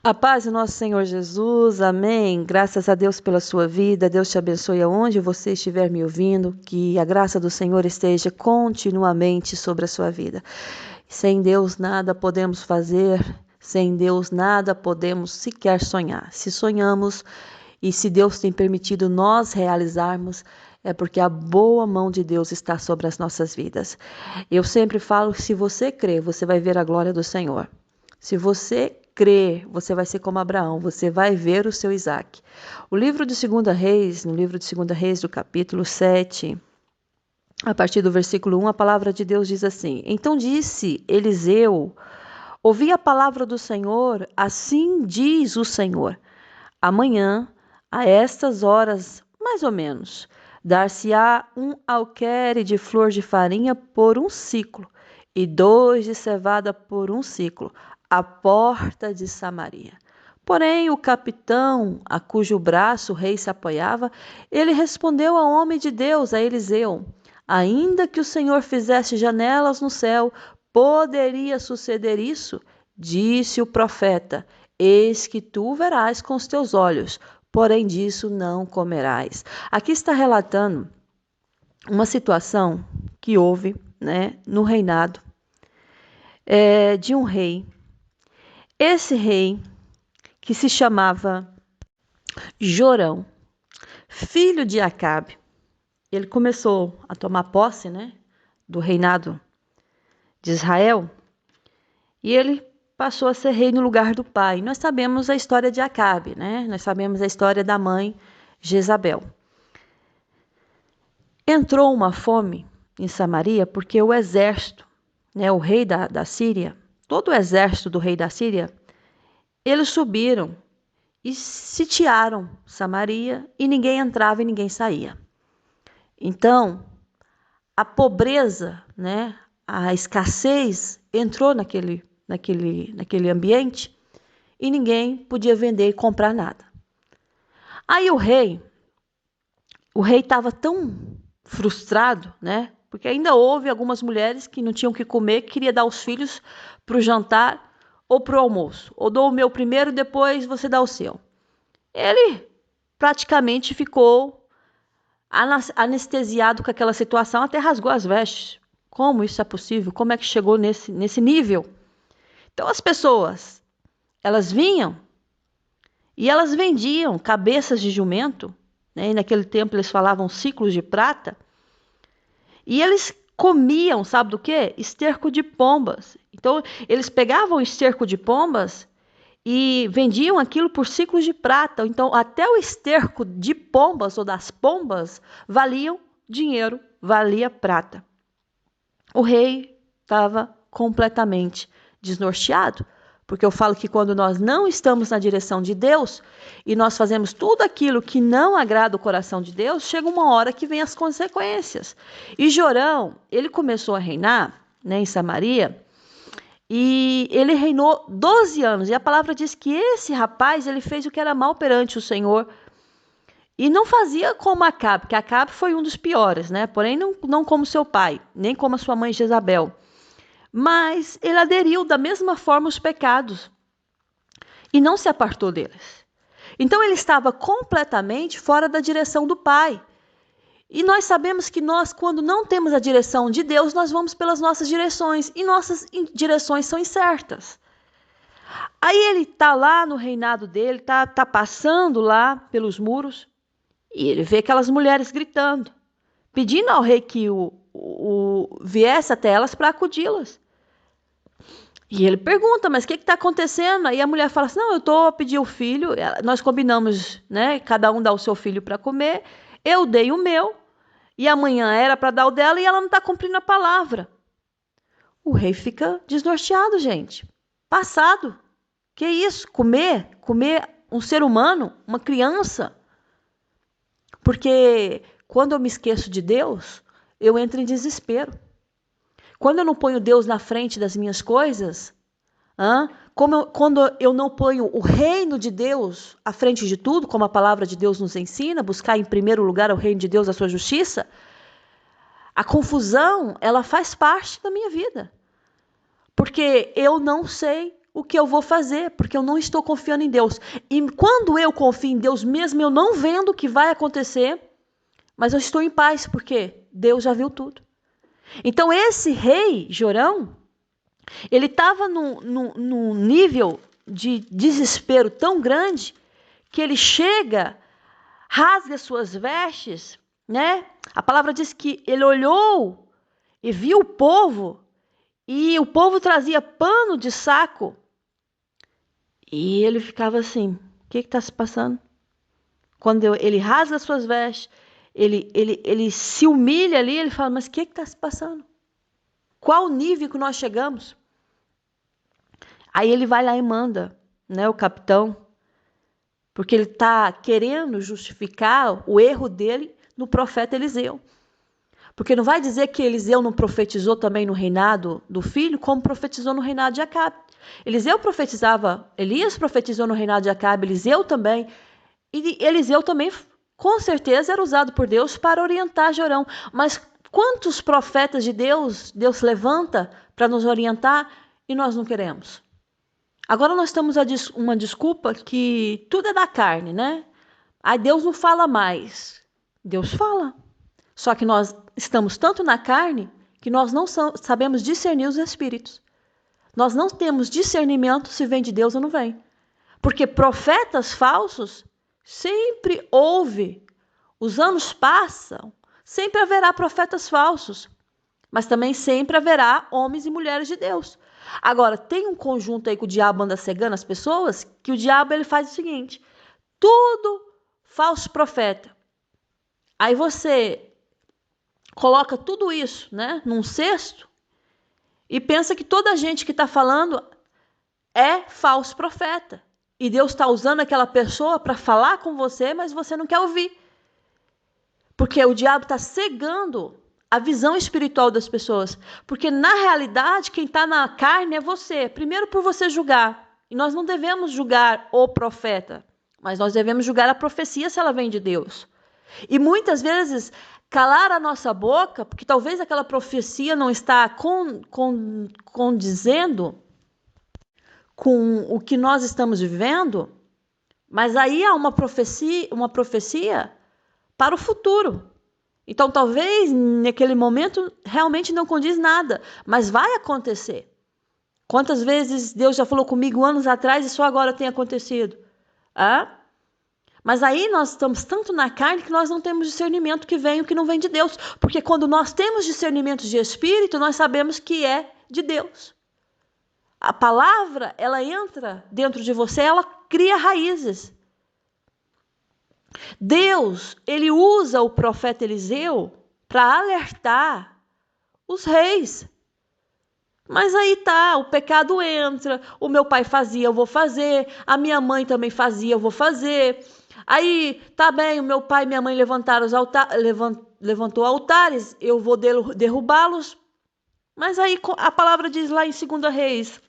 A paz do nosso Senhor Jesus, amém. Graças a Deus pela sua vida, Deus te abençoe aonde você estiver me ouvindo, que a graça do Senhor esteja continuamente sobre a sua vida. Sem Deus nada podemos fazer, sem Deus nada podemos sequer sonhar. Se sonhamos e se Deus tem permitido nós realizarmos, é porque a boa mão de Deus está sobre as nossas vidas. Eu sempre falo que se você crer, você vai ver a glória do Senhor. Se você crer, você vai ser como Abraão, você vai ver o seu Isaque. O livro de 2 Reis, no livro de 2 Reis, do capítulo 7, a partir do versículo 1, a palavra de Deus diz assim: Então disse Eliseu, ouvi a palavra do Senhor, assim diz o Senhor. Amanhã, a estas horas, mais ou menos, dar-se-á um alqueire de flor de farinha por um ciclo, e 2 de cevada por um ciclo, à porta de Samaria. Porém, o capitão, a cujo braço o rei se apoiava, ele respondeu ao homem de Deus, a Eliseu: Ainda que o Senhor fizesse janelas no céu, poderia suceder isso? Disse o profeta: Eis que tu verás com os teus olhos, porém disso não comerás. Aqui está relatando uma situação que houve, no reinado de um rei. Esse rei, que se chamava Jorão, filho de Acabe, ele começou a tomar posse, do reinado de Israel, e ele passou a ser rei no lugar do pai. Nós sabemos a história de Acabe, Nós sabemos a história da mãe Jezabel. Entrou uma fome em Samaria porque o exército, o rei da Síria, todo o exército do rei da Síria, eles subiram e sitiaram Samaria e ninguém entrava e ninguém saía. Então, a pobreza, a escassez entrou naquele ambiente e ninguém podia vender e comprar nada. Aí o rei estava tão frustrado, porque ainda houve algumas mulheres que não tinham o que comer, que queria dar os filhos para o jantar ou para o almoço. Ou dou o meu primeiro, depois você dá o seu. Ele praticamente ficou anestesiado com aquela situação, até rasgou as vestes. Como isso é possível? Como é que chegou nesse nível? Então as pessoas, elas vinham e elas vendiam cabeças de jumento, e naquele tempo eles falavam ciclos de prata, e eles comiam, sabe do quê? Esterco de pombas. Então eles pegavam o esterco de pombas e vendiam aquilo por ciclos de prata. Então até o esterco de pombas ou das pombas valiam dinheiro, valia prata. O rei estava completamente desnorteado, porque eu falo que quando nós não estamos na direção de Deus e nós fazemos tudo aquilo que não agrada o coração de Deus, chega uma hora que vem as consequências. E Jorão, ele começou a reinar, em Samaria, e ele reinou 12 anos. E a palavra diz que esse rapaz, ele fez o que era mal perante o Senhor. E não fazia como Acabe, porque Acabe foi um dos piores, Porém, não como seu pai, nem como a sua mãe Jezabel. Mas ele aderiu da mesma forma aos pecados e não se apartou deles. Então ele estava completamente fora da direção do pai. E nós sabemos que nós, quando não temos a direção de Deus, nós vamos pelas nossas direções. E nossas direções são incertas. Aí ele está lá no reinado dele, tá passando lá pelos muros, e ele vê aquelas mulheres gritando, pedindo ao rei que viesse até elas para acudi-las. E ele pergunta, mas o que está acontecendo? Aí a mulher fala assim, não, eu estou a pedir o filho, nós combinamos, cada um dá o seu filho para comer, eu dei o meu, e amanhã era para dar o dela, e ela não está cumprindo a palavra. O rei fica desnorteado, gente. Passado. Que isso? Comer um ser humano, uma criança? Porque quando eu me esqueço de Deus, eu entro em desespero. Quando eu não ponho Deus na frente das minhas coisas, quando eu não ponho o reino de Deus à frente de tudo, como a palavra de Deus nos ensina, buscar em primeiro lugar o reino de Deus, a sua justiça, a confusão, ela faz parte da minha vida. Porque eu não sei o que eu vou fazer, porque eu não estou confiando em Deus. E quando eu confio em Deus, mesmo eu não vendo o que vai acontecer, mas eu estou em paz, porque Deus já viu tudo. Então esse rei, Jorão, ele estava num nível de desespero tão grande que ele chega, rasga suas vestes, né? A palavra diz que ele olhou e viu o povo, e o povo trazia pano de saco. E ele ficava assim, o que está se passando? Quando ele rasga suas vestes, ele se humilha ali, ele fala, mas o que está se passando? Qual nível que nós chegamos? Aí ele vai lá e manda, né, o capitão, porque ele está querendo justificar o erro dele no profeta Eliseu. Porque não vai dizer que Eliseu não profetizou também no reinado do filho, como profetizou no reinado de Acabe. Eliseu profetizava, Elias profetizou no reinado de Acabe, Eliseu também. E Eliseu também, com certeza, era usado por Deus para orientar Jorão. Mas quantos profetas de Deus levanta para nos orientar e nós não queremos? Agora nós temos uma desculpa que tudo é da carne, né? Aí Deus não fala mais. Deus fala. Só que nós estamos tanto na carne que nós não sabemos discernir os espíritos. Nós não temos discernimento se vem de Deus ou não vem. Porque profetas falsos sempre houve. Os anos passam, sempre haverá profetas falsos. Mas também sempre haverá homens e mulheres de Deus. Agora, tem um conjunto aí que o diabo anda cegando as pessoas, que o diabo ele faz o seguinte, tudo falso profeta. Aí você coloca tudo isso, né, num cesto e pensa que toda a gente que está falando é falso profeta. E Deus está usando aquela pessoa para falar com você, mas você não quer ouvir. Porque o diabo está cegando a visão espiritual das pessoas. Porque, na realidade, quem está na carne é você. Primeiro por você julgar. E nós não devemos julgar o profeta, mas nós devemos julgar a profecia se ela vem de Deus. E muitas vezes calar a nossa boca, porque talvez aquela profecia não está condizendo com o que nós estamos vivendo, mas aí há uma profecia para o futuro. Então, talvez, naquele momento, realmente não condiz nada, mas vai acontecer. Quantas vezes Deus já falou comigo anos atrás e só agora tem acontecido? Mas aí nós estamos tanto na carne que nós não temos discernimento que vem e o que não vem de Deus. Porque quando nós temos discernimento de espírito, nós sabemos que é de Deus. A palavra, ela entra dentro de você, ela cria raízes. Deus, ele usa o profeta Eliseu para alertar os reis. Mas aí tá, o pecado entra, o meu pai fazia, eu vou fazer, a minha mãe também fazia, eu vou fazer. Aí, tá bem, o meu pai e minha mãe levantaram levantou altares, eu vou derrubá-los. Mas aí a palavra diz lá em 2 Reis,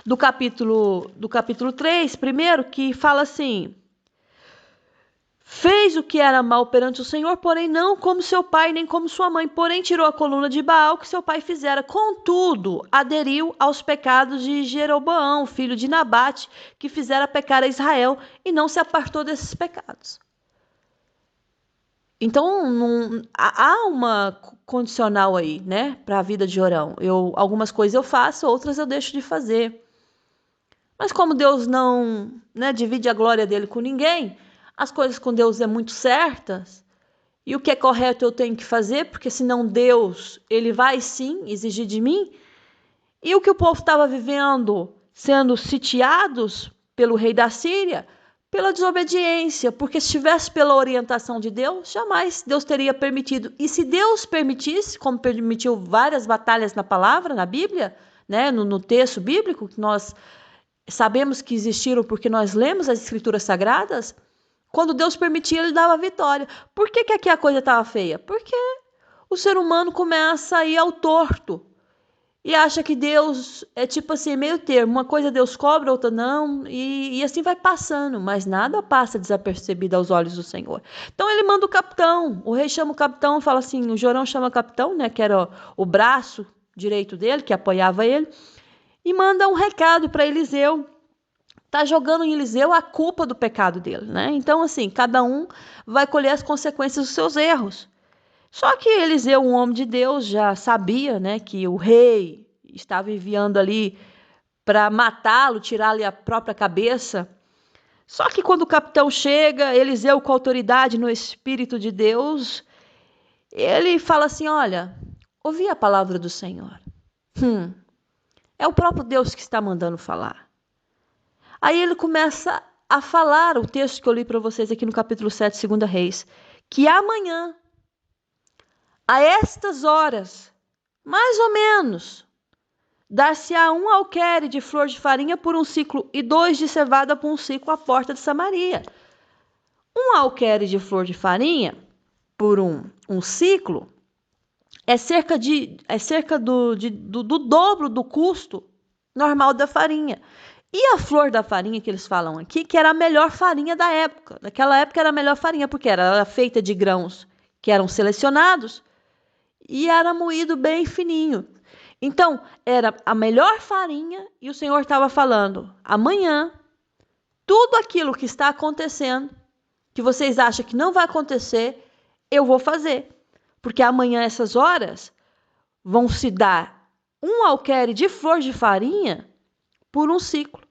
do capítulo 3, primeiro, que fala assim: fez o que era mal perante o Senhor, porém não como seu pai, nem como sua mãe. Porém tirou a coluna de Baal que seu pai fizera. Contudo, aderiu aos pecados de Jeroboão, filho de Nabate, que fizera pecar a Israel, e não se apartou desses pecados. Então, há uma condicional aí, né, para a vida de Jorão. Algumas coisas eu faço, outras eu deixo de fazer. Mas como Deus não, né, divide a glória dele com ninguém, as coisas com Deus é muito certas, e o que é correto eu tenho que fazer, porque senão Deus, ele vai sim exigir de mim. E o que o povo estava vivendo, sendo sitiados pelo rei da Síria, pela desobediência, porque se estivesse pela orientação de Deus, jamais Deus teria permitido. E se Deus permitisse, como permitiu várias batalhas na palavra, na Bíblia, né, no texto bíblico, que nós sabemos que existiram porque nós lemos as Escrituras Sagradas, quando Deus permitia, ele dava vitória. Por que aqui a coisa estava feia? Porque o ser humano começa a ir ao torto e acha que Deus é tipo assim, meio termo. Uma coisa Deus cobra, outra não, e assim vai passando, mas nada passa desapercebido aos olhos do Senhor. Então ele manda o capitão, o rei chama o capitão, fala assim, o Jorão chama o capitão, né, que era o braço direito dele, que apoiava ele, e manda um recado para Eliseu. Está jogando em Eliseu a culpa do pecado dele, né? Então, assim, cada um vai colher as consequências dos seus erros. Só que Eliseu, um homem de Deus, já sabia, né, que o rei estava enviando ali para matá-lo, tirar-lhe a própria cabeça. Só que quando o capitão chega, Eliseu, com autoridade no Espírito de Deus, ele fala assim: olha, ouvi a palavra do Senhor. É o próprio Deus que está mandando falar. Aí ele começa a falar o texto que eu li para vocês aqui no capítulo 7, 2 Reis, que amanhã, a estas horas, mais ou menos, dar-se-á 1 alqueire de flor de farinha por 1 ciclo e 2 de cevada por 1 ciclo à porta de Samaria. 1 alqueire de flor de farinha por um ciclo é cerca do dobro do custo normal da farinha. E a flor da farinha que eles falam aqui, que era a melhor farinha da época. Naquela época era a melhor farinha, porque era feita de grãos que eram selecionados e era moído bem fininho. Então, era a melhor farinha e o Senhor estava falando: amanhã, tudo aquilo que está acontecendo, que vocês acham que não vai acontecer, eu vou fazer. Porque amanhã, essas horas, vão se dar 1 alqueire de flor de farinha por 1 ciclo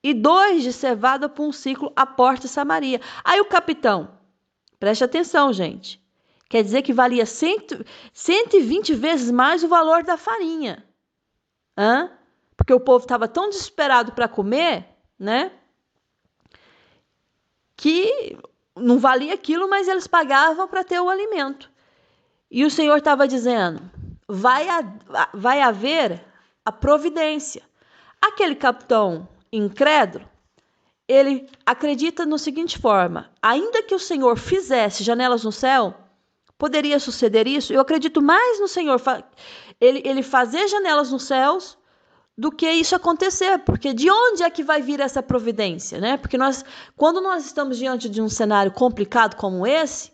e 2 de cevada por 1 ciclo à porta de Samaria. Aí o capitão, preste atenção, gente, quer dizer que valia 120 vezes mais o valor da farinha. Porque o povo estava tão desesperado para comer, né, que não valia aquilo, mas eles pagavam para ter o alimento. E o Senhor estava dizendo: vai haver a providência. Aquele capitão incrédulo, ele acredita no seguinte forma: ainda que o Senhor fizesse janelas no céu, poderia suceder isso? Eu acredito mais no Senhor ele fazer janelas nos céus do que isso acontecer, porque de onde é que vai vir essa providência, né? Porque quando nós estamos diante de um cenário complicado como esse,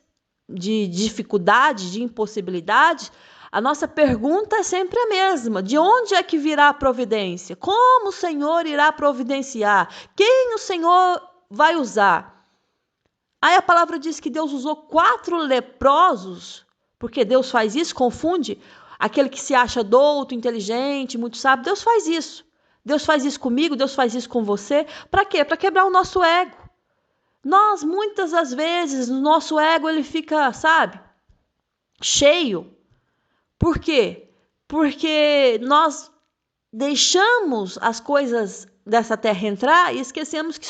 de dificuldade, de impossibilidade, a nossa pergunta é sempre a mesma: de onde é que virá a providência? Como o Senhor irá providenciar? Quem o Senhor vai usar? Aí a palavra diz que Deus usou 4 leprosos, porque Deus faz isso, confunde aquele que se acha douto, inteligente, muito sábio. Deus faz isso. Deus faz isso comigo, Deus faz isso com você. Para quê? Para quebrar o nosso ego. Nós, muitas das vezes, o nosso ego ele fica, cheio. Por quê? Porque nós deixamos as coisas dessa terra entrar e esquecemos que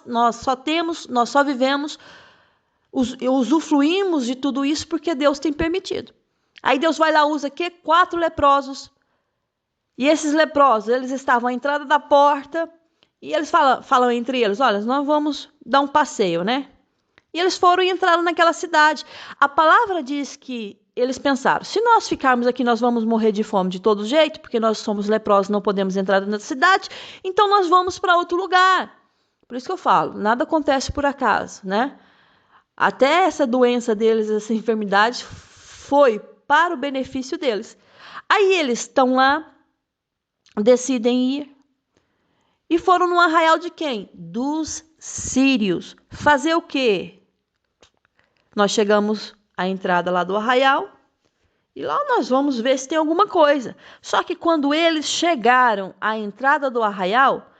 nós só vivemos, usufruímos de tudo isso porque Deus tem permitido. Aí Deus vai lá, usa aqui 4 leprosos. E esses leprosos, eles estavam à entrada da porta e eles falam entre eles: olha, nós vamos dar um passeio, né? E eles foram e entraram naquela cidade. A palavra diz que eles pensaram: se nós ficarmos aqui, nós vamos morrer de fome de todo jeito, porque nós somos leprosos, não podemos entrar na cidade, então nós vamos para outro lugar. Por isso que eu falo, nada acontece por acaso, né? Até essa doença deles, essa enfermidade, foi para o benefício deles. Aí eles estão lá, decidem ir, e foram no arraial de quem? Dos sírios. Fazer o quê? Nós chegamos à entrada lá do arraial e lá nós vamos ver se tem alguma coisa. Só que quando eles chegaram à entrada do arraial,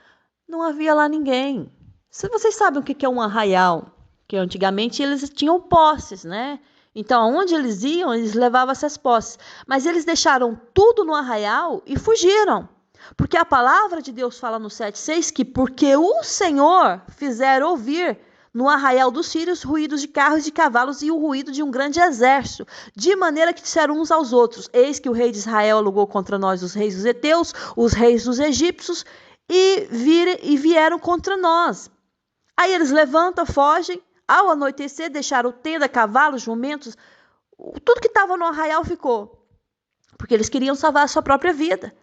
não havia lá ninguém. Se vocês sabem o que é um arraial, que antigamente eles tinham posses, né? Então, aonde eles iam, eles levavam essas posses. Mas eles deixaram tudo no arraial e fugiram. Porque a palavra de Deus fala no 7,6 que porque o Senhor fizer ouvir no arraial dos sírios ruídos de carros e de cavalos e o ruído de um grande exército, de maneira que disseram uns aos outros: eis que o rei de Israel alugou contra nós os reis dos heteus, os reis dos egípcios, e vieram contra nós. Aí eles levantam, fogem, ao anoitecer deixaram tenda, cavalos, jumentos, tudo que estava no arraial ficou, porque eles queriam salvar a sua própria vida.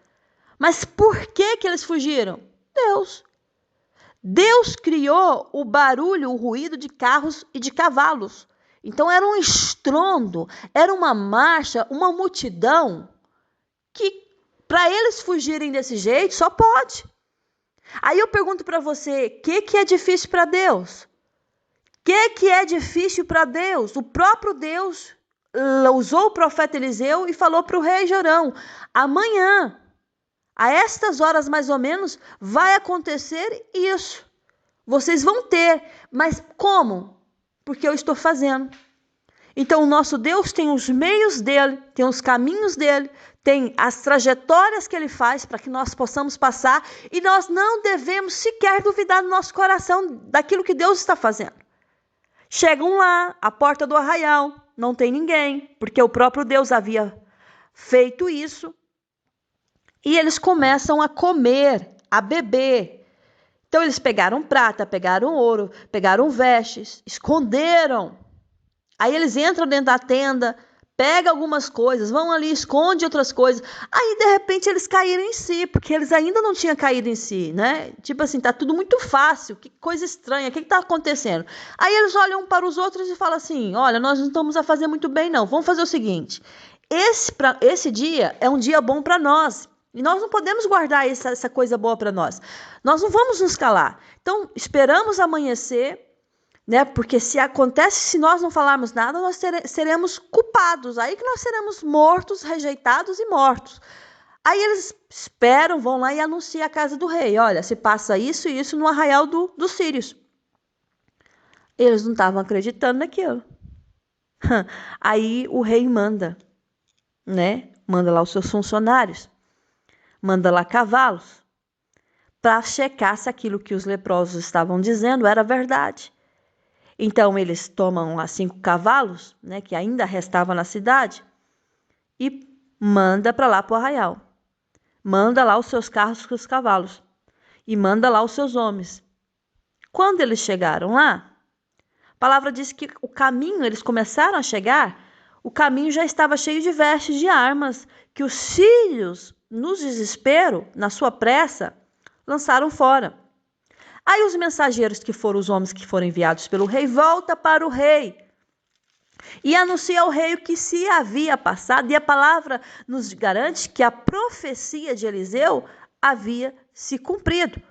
Mas por que eles fugiram? Deus criou o barulho, o ruído de carros e de cavalos. Então era um estrondo, era uma marcha, uma multidão que Para eles fugirem desse jeito, só pode. Aí eu pergunto para você, o que é difícil para Deus? O que é difícil para Deus? O próprio Deus usou o profeta Eliseu e falou para o rei Jorão: amanhã, a estas horas mais ou menos, vai acontecer isso. Vocês vão ter, mas como? Porque eu estou fazendo. Então, o nosso Deus tem os meios dele, tem os caminhos dele, tem as trajetórias que ele faz para que nós possamos passar, e nós não devemos sequer duvidar no nosso coração daquilo que Deus está fazendo. Chegam lá, à porta do arraial, não tem ninguém, porque o próprio Deus havia feito isso, e eles começam a comer, a beber. Então, eles pegaram prata, pegaram ouro, pegaram vestes, esconderam. Aí eles entram dentro da tenda, pegam algumas coisas, vão ali, esconde outras coisas. Aí, de repente, eles caíram em si, porque eles ainda não tinham caído em si, né? Tipo assim, tá tudo muito fácil, que coisa estranha, o que tá acontecendo? Aí eles olham um para os outros e falam assim, olha, nós não estamos a fazer muito bem, não. Vamos fazer o seguinte, esse dia é um dia bom para nós, e nós não podemos guardar essa coisa boa para nós. Nós não vamos nos calar. Então, esperamos amanhecer, né? Porque se nós não falarmos nada, nós seremos culpados. Aí que nós seremos mortos, rejeitados e mortos. Aí eles esperam, vão lá e anunciam a casa do rei. Olha, se passa isso e isso no arraial dos sírios. Eles não estavam acreditando naquilo. Aí o rei manda, né? Manda lá os seus funcionários. Manda lá cavalos para checar se aquilo que os leprosos estavam dizendo era verdade. Então, eles tomam lá 5 cavalos, né, que ainda restavam na cidade, e manda para lá para o arraial. Manda lá os seus carros com os cavalos. E manda lá os seus homens. Quando eles chegaram lá, a palavra diz que o caminho, eles começaram a chegar, o caminho já estava cheio de vestes de armas, que os sírios, no desespero, na sua pressa, lançaram fora. Aí os mensageiros, que foram os homens que foram enviados pelo rei, voltam para o rei e anunciam ao rei o que se havia passado. E a palavra nos garante que a profecia de Eliseu havia se cumprido.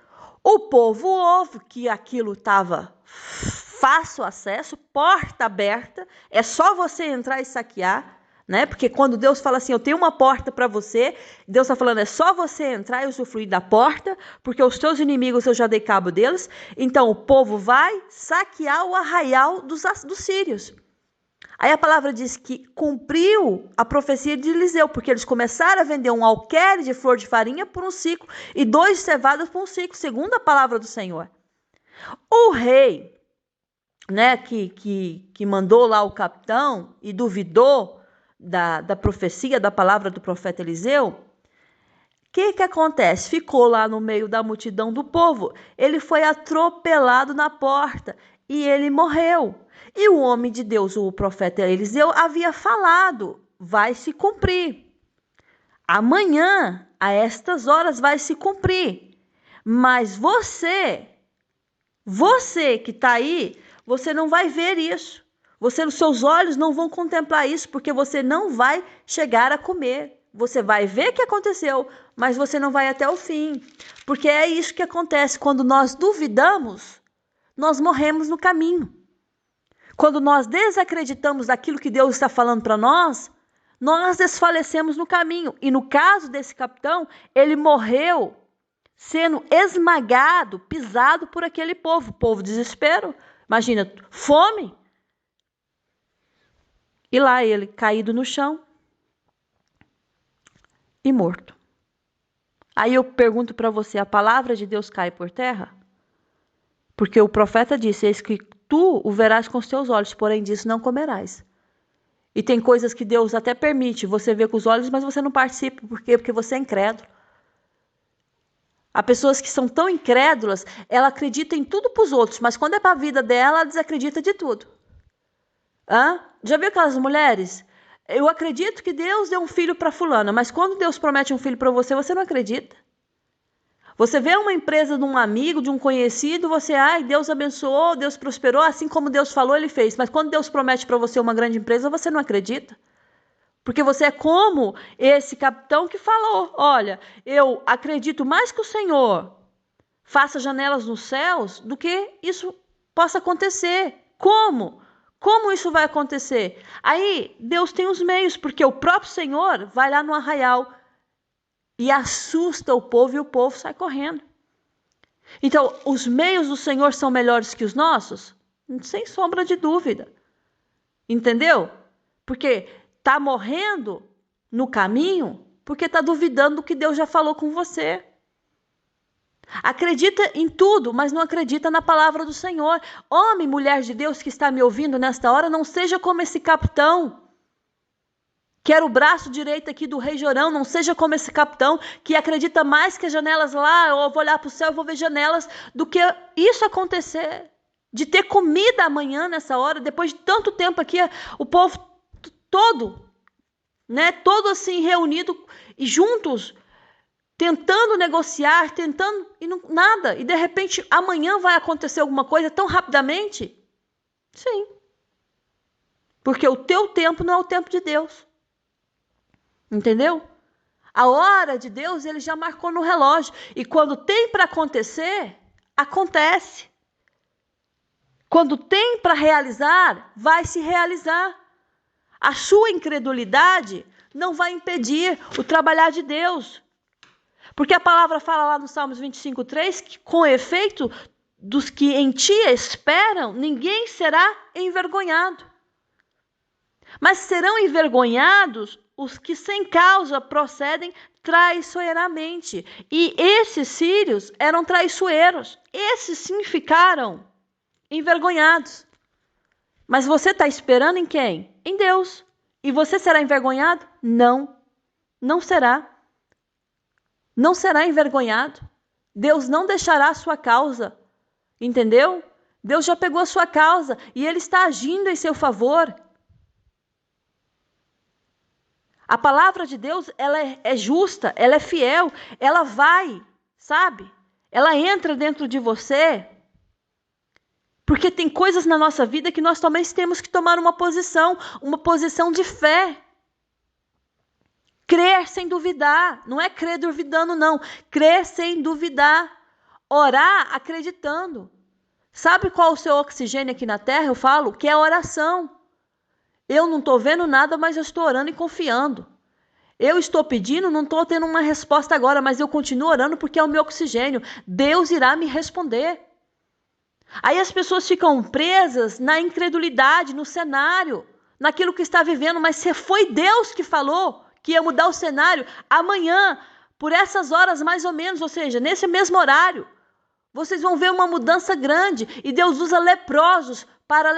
O povo ouve que aquilo estava fácil acesso, porta aberta, é só você entrar e saquear. Né? Porque quando Deus fala assim, eu tenho uma porta para você, Deus está falando, é só você entrar e usufruir da porta, porque os teus inimigos eu já dei cabo deles. Então o povo vai saquear o arraial dos sírios. Aí a palavra diz que cumpriu a profecia de Eliseu, porque eles começaram a vender um alqueire de flor de farinha por 1 ciclo e 2 cevadas por 1 ciclo, segundo a palavra do Senhor. O rei, né, que mandou lá o capitão e duvidou da profecia, da palavra do profeta Eliseu, o que acontece? Ficou lá no meio da multidão do povo, ele foi atropelado na porta e ele morreu. E o homem de Deus, o profeta Eliseu, havia falado, vai se cumprir. Amanhã, a estas horas, vai se cumprir. Mas você que está aí, você não vai ver isso. Os seus olhos não vão contemplar isso, porque você não vai chegar a comer. Você vai ver que aconteceu, mas você não vai até o fim. Porque é isso que acontece. Quando nós duvidamos, nós morremos no caminho. Quando nós desacreditamos daquilo que Deus está falando para nós desfalecemos no caminho. E no caso desse capitão, ele morreu sendo esmagado, pisado por aquele povo. Povo desespero. Imagina, fome. E lá ele, caído no chão e morto. Aí eu pergunto para você, a palavra de Deus cai por terra? Porque o profeta disse, eis que tu o verás com os teus olhos, porém disso não comerás. E tem coisas que Deus até permite você ver com os olhos, mas você não participa. Por quê? Porque você é incrédulo. Há pessoas que são tão incrédulas, ela acredita em tudo para os outros, mas quando é para a vida dela, ela desacredita de tudo. Já viu aquelas mulheres? Eu acredito que Deus deu um filho para fulana, mas quando Deus promete um filho para você, você não acredita. Você vê uma empresa de um amigo, de um conhecido, você, Deus abençoou, Deus prosperou, assim como Deus falou, Ele fez. Mas quando Deus promete para você uma grande empresa, você não acredita. Porque você é como esse capitão que falou: olha, eu acredito mais que o Senhor faça janelas nos céus do que isso possa acontecer. Como? Como isso vai acontecer? Aí Deus tem os meios, porque o próprio Senhor vai lá no arraial e assusta o povo e o povo sai correndo. Então, os meios do Senhor são melhores que os nossos? Sem sombra de dúvida. Entendeu? Porque está morrendo no caminho porque está duvidando do que Deus já falou com você. Acredita em tudo, mas não acredita na palavra do Senhor. Homem, mulher de Deus que está me ouvindo nesta hora, não seja como esse capitão, que era o braço direito aqui do rei Jorão, não seja como esse capitão que acredita mais que as janelas lá, eu vou olhar para o céu e vou ver janelas, do que isso acontecer. De ter comida amanhã nessa hora, depois de tanto tempo aqui, o povo todo, né, todo assim reunido e juntos, tentando negociar, tentando, e não, nada. E de repente amanhã vai acontecer alguma coisa tão rapidamente? Sim. Porque o teu tempo não é o tempo de Deus. Entendeu? A hora de Deus ele já marcou no relógio. E quando tem para acontecer, acontece. Quando tem para realizar, vai se realizar. A sua incredulidade não vai impedir o trabalhar de Deus. Porque a palavra fala lá no Salmos 25:3 que com efeito dos que em ti esperam, ninguém será envergonhado. Mas serão envergonhados os que sem causa procedem traiçoeiramente. E esses sírios eram traiçoeiros. Esses sim ficaram envergonhados. Mas você está esperando em quem? Em Deus. E você será envergonhado? Não. Não será. Não será envergonhado. Deus não deixará a sua causa. Entendeu? Deus já pegou a sua causa e Ele está agindo em seu favor. A palavra de Deus, ela é justa, ela é fiel, ela vai, sabe? Ela entra dentro de você. Porque tem coisas na nossa vida que nós também temos que tomar uma posição de fé. Crer sem duvidar, não é crer duvidando não, crer sem duvidar, orar acreditando. Sabe qual é o seu oxigênio aqui na terra? Eu falo que é a oração. Eu não estou vendo nada, mas eu estou orando e confiando. Eu estou pedindo, não estou tendo uma resposta agora, mas eu continuo orando porque é o meu oxigênio. Deus irá me responder. Aí as pessoas ficam presas na incredulidade, no cenário, naquilo que está vivendo, mas se foi Deus que falou que ia mudar o cenário amanhã, por essas horas mais ou menos, ou seja, nesse mesmo horário, vocês vão ver uma mudança grande e Deus usa leprosos para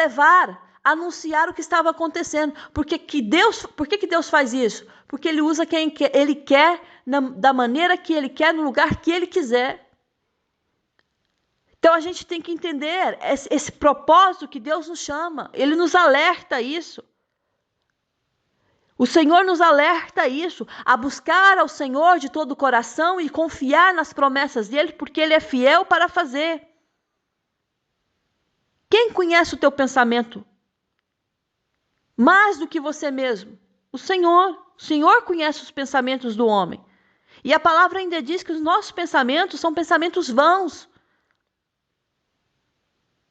anunciar o que estava acontecendo. Por que Deus faz isso? Porque Ele usa quem Ele quer, da maneira que Ele quer, no lugar que Ele quiser. Então a gente tem que entender esse propósito que Deus nos chama. Ele nos alerta a isso. O Senhor nos alerta a isso, a buscar ao Senhor de todo o coração e confiar nas promessas dEle, porque Ele é fiel para fazer. Quem conhece o teu pensamento? Mais do que você mesmo. O Senhor. O Senhor conhece os pensamentos do homem. E a palavra ainda diz que os nossos pensamentos são pensamentos vãos.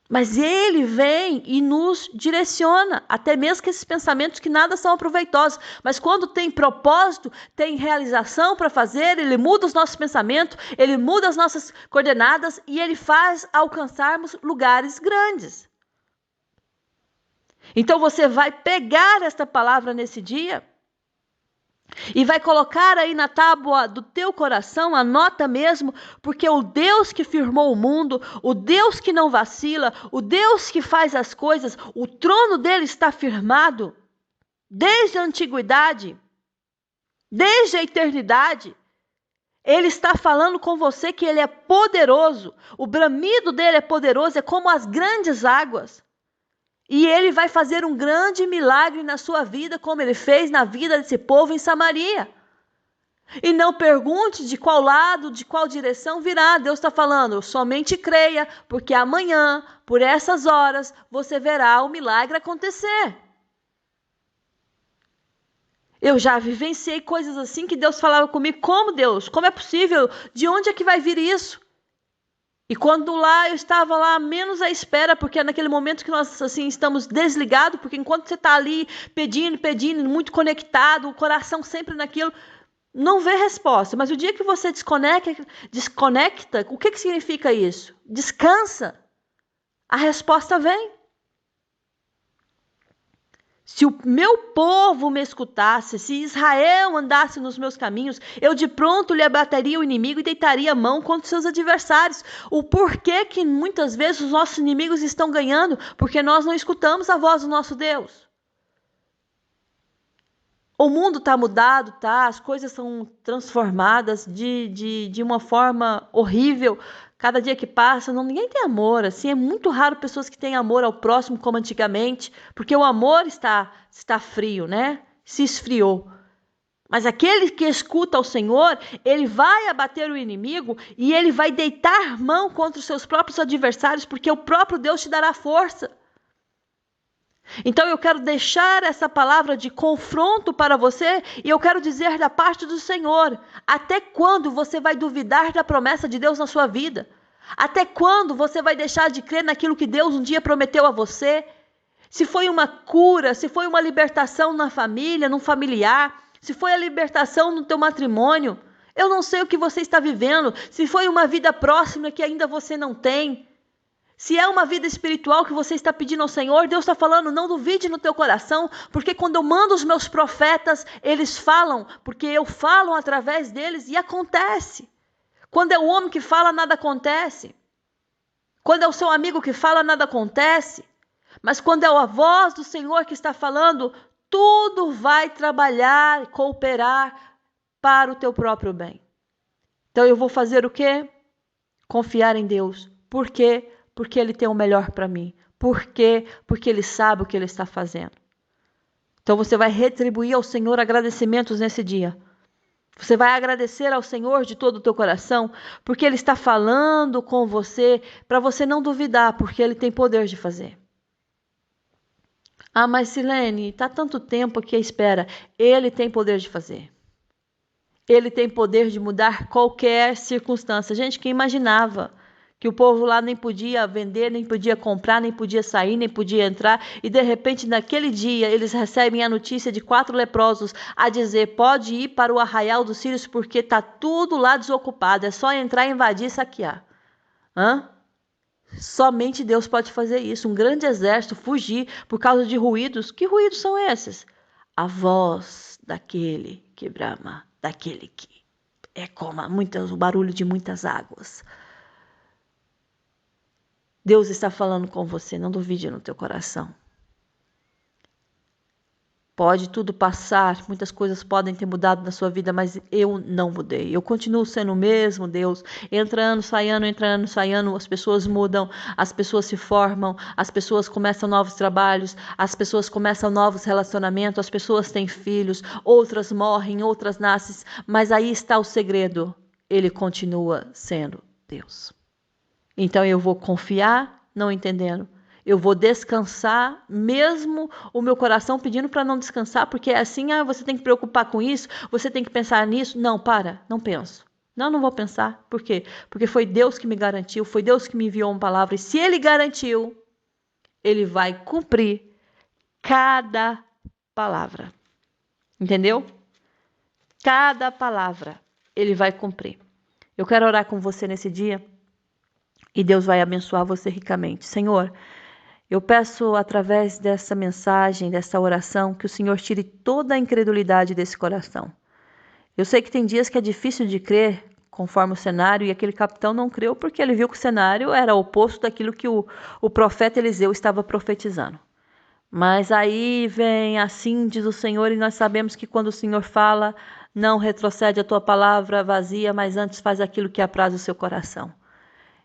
Mas Ele vem e nos direciona, até mesmo que esses pensamentos que nada são aproveitosos. Mas quando tem propósito, tem realização para fazer, Ele muda os nossos pensamentos, Ele muda as nossas coordenadas e Ele faz alcançarmos lugares grandes. Então você vai pegar esta palavra nesse dia e vai colocar aí na tábua do teu coração, anota mesmo, porque o Deus que firmou o mundo, o Deus que não vacila, o Deus que faz as coisas, o trono dele está firmado desde a antiguidade, desde a eternidade. Ele está falando com você que ele é poderoso, o bramido dele é poderoso, é como as grandes águas. E ele vai fazer um grande milagre na sua vida, como ele fez na vida desse povo em Samaria. E não pergunte de qual lado, de qual direção virá. Deus está falando, somente creia, porque amanhã, por essas horas, você verá o milagre acontecer. Eu já vivenciei coisas assim que Deus falava comigo, como Deus? Como é possível? De onde é que vai vir isso? E quando lá eu estava lá menos à espera, porque é naquele momento que nós assim estamos desligados, porque enquanto você está ali pedindo, muito conectado, o coração sempre naquilo, não vê resposta. Mas o dia que você desconecta, o que significa isso? Descansa. A resposta vem. Se o meu povo me escutasse, se Israel andasse nos meus caminhos, eu de pronto lhe abateria o inimigo e deitaria a mão contra os seus adversários. O porquê que muitas vezes os nossos inimigos estão ganhando? Porque nós não escutamos a voz do nosso Deus. O mundo está mudado, tá? As coisas são transformadas de uma forma horrível. Cada dia que passa, ninguém tem amor. Assim, é muito raro pessoas que têm amor ao próximo como antigamente, porque o amor está frio, né? Se esfriou. Mas aquele que escuta ao Senhor, ele vai abater o inimigo e ele vai deitar mão contra os seus próprios adversários, porque o próprio Deus te dará força. Então eu quero deixar essa palavra de confronto para você e eu quero dizer da parte do Senhor: até quando você vai duvidar da promessa de Deus na sua vida? Até quando você vai deixar de crer naquilo que Deus um dia prometeu a você? Se foi uma cura, se foi uma libertação na família, num familiar, se foi a libertação no teu matrimônio, eu não sei o que você está vivendo, se foi uma vida próxima que ainda você não tem. Se é uma vida espiritual que você está pedindo ao Senhor, Deus está falando, não duvide no teu coração, porque quando eu mando os meus profetas, eles falam, porque eu falo através deles e acontece. Quando é o homem que fala, nada acontece. Quando é o seu amigo que fala, nada acontece. Mas quando é a voz do Senhor que está falando, tudo vai trabalhar, cooperar para o teu próprio bem. Então eu vou fazer o quê? Confiar em Deus. Por quê? Porque Ele tem o melhor para mim. Por quê? Porque Ele sabe o que Ele está fazendo. Então você vai retribuir ao Senhor agradecimentos nesse dia. Você vai agradecer ao Senhor de todo o teu coração, porque Ele está falando com você, para você não duvidar, porque Ele tem poder de fazer. Ah, mas Silene, está tanto tempo aqui à espera. Ele tem poder de fazer. Ele tem poder de mudar qualquer circunstância. Gente, quem imaginava que o povo lá nem podia vender, nem podia comprar, nem podia sair, nem podia entrar, e de repente naquele dia eles recebem a notícia de 4 leprosos a dizer, pode ir para o arraial dos sírios porque está tudo lá desocupado, é só entrar, invadir e saquear. Somente Deus pode fazer isso, um grande exército fugir por causa de ruídos. Que ruídos são esses? A voz daquele que brama, daquele que é como o barulho de muitas águas. Deus está falando com você, não duvide no teu coração. Pode tudo passar, muitas coisas podem ter mudado na sua vida, mas eu não mudei. Eu continuo sendo o mesmo Deus. Entra ano, sai ano, as pessoas mudam, as pessoas se formam, as pessoas começam novos trabalhos, as pessoas começam novos relacionamentos, as pessoas têm filhos, outras morrem, outras nascem, mas aí está o segredo. Ele continua sendo Deus. Então eu vou confiar, não entendendo. Eu vou descansar, mesmo o meu coração pedindo para não descansar, porque é assim, você tem que preocupar com isso, você tem que pensar nisso. Não, não penso. Não vou pensar. Por quê? Porque foi Deus que me garantiu, foi Deus que me enviou uma palavra. E se Ele garantiu, Ele vai cumprir cada palavra. Entendeu? Cada palavra Ele vai cumprir. Eu quero orar com você nesse dia. E Deus vai abençoar você ricamente. Senhor, eu peço através dessa mensagem, dessa oração, que o Senhor tire toda a incredulidade desse coração. Eu sei que tem dias que é difícil de crer conforme o cenário, e aquele capitão não creu porque ele viu que o cenário era oposto daquilo que o profeta Eliseu estava profetizando. Mas aí vem assim, diz o Senhor, e nós sabemos que quando o Senhor fala, não retrocede a tua palavra vazia, mas antes faz aquilo que apraz o seu coração.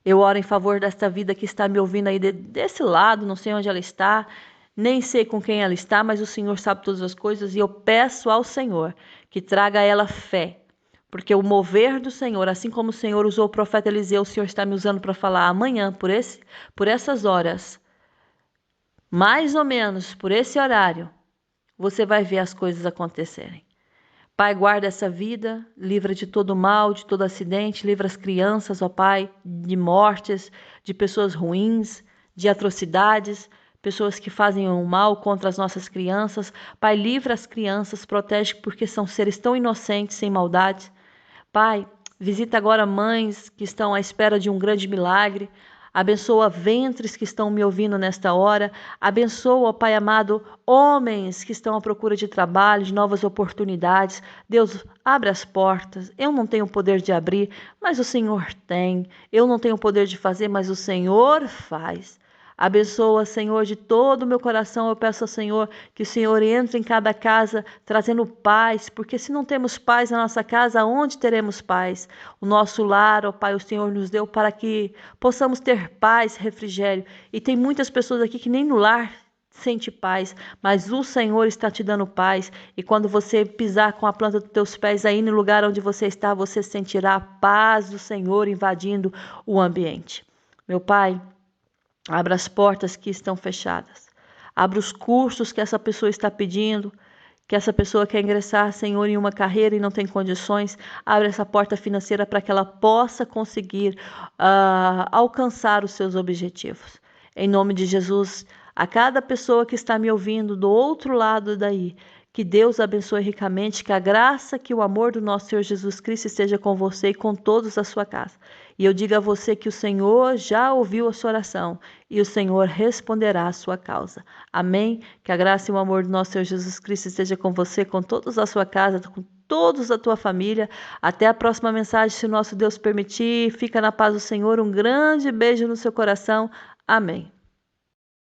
Eu oro em favor desta vida que está me ouvindo aí desse lado, não sei onde ela está, nem sei com quem ela está, mas o Senhor sabe todas as coisas e eu peço ao Senhor que traga a ela fé, porque o mover do Senhor, assim como o Senhor usou o profeta Eliseu, o Senhor está me usando para falar amanhã, por essas horas, mais ou menos por esse horário, você vai ver as coisas acontecerem. Pai, guarda essa vida, livra de todo mal, de todo acidente, livra as crianças, ó Pai, de mortes, de pessoas ruins, de atrocidades, pessoas que fazem o mal contra as nossas crianças. Pai, livra as crianças, protege porque são seres tão inocentes, sem maldade. Pai, visita agora mães que estão à espera de um grande milagre. Abençoa ventres que estão me ouvindo nesta hora. Abençoa, Pai amado, homens que estão à procura de trabalho, de novas oportunidades. Deus, abre as portas. Eu não tenho o poder de abrir, mas o Senhor tem. Eu não tenho o poder de fazer, mas o Senhor faz. Abençoa, Senhor, de todo o meu coração. Eu peço ao Senhor que o Senhor entre em cada casa trazendo paz, porque se não temos paz na nossa casa, onde teremos paz? O nosso lar, ó Pai, o Senhor nos deu para que possamos ter paz, refrigério. E tem muitas pessoas aqui que nem no lar sente paz, mas o Senhor está te dando paz. E quando você pisar com a planta dos teus pés aí no lugar onde você está, você sentirá a paz do Senhor invadindo o ambiente. Meu Pai, abra as portas que estão fechadas. Abra os cursos que essa pessoa está pedindo, que essa pessoa quer ingressar, Senhor, em uma carreira e não tem condições. Abre essa porta financeira para que ela possa conseguir alcançar os seus objetivos. Em nome de Jesus, a cada pessoa que está me ouvindo do outro lado daí, que Deus abençoe ricamente, que a graça, que o amor do nosso Senhor Jesus Cristo esteja com você e com todos da sua casa. E eu digo a você que o Senhor já ouviu a sua oração e o Senhor responderá a sua causa. Amém? Que a graça e o amor do nosso Senhor Jesus Cristo esteja com você, com todos da sua casa, com todos da tua família. Até a próxima mensagem, se o nosso Deus permitir. Fica na paz do Senhor. Um grande beijo no seu coração. Amém.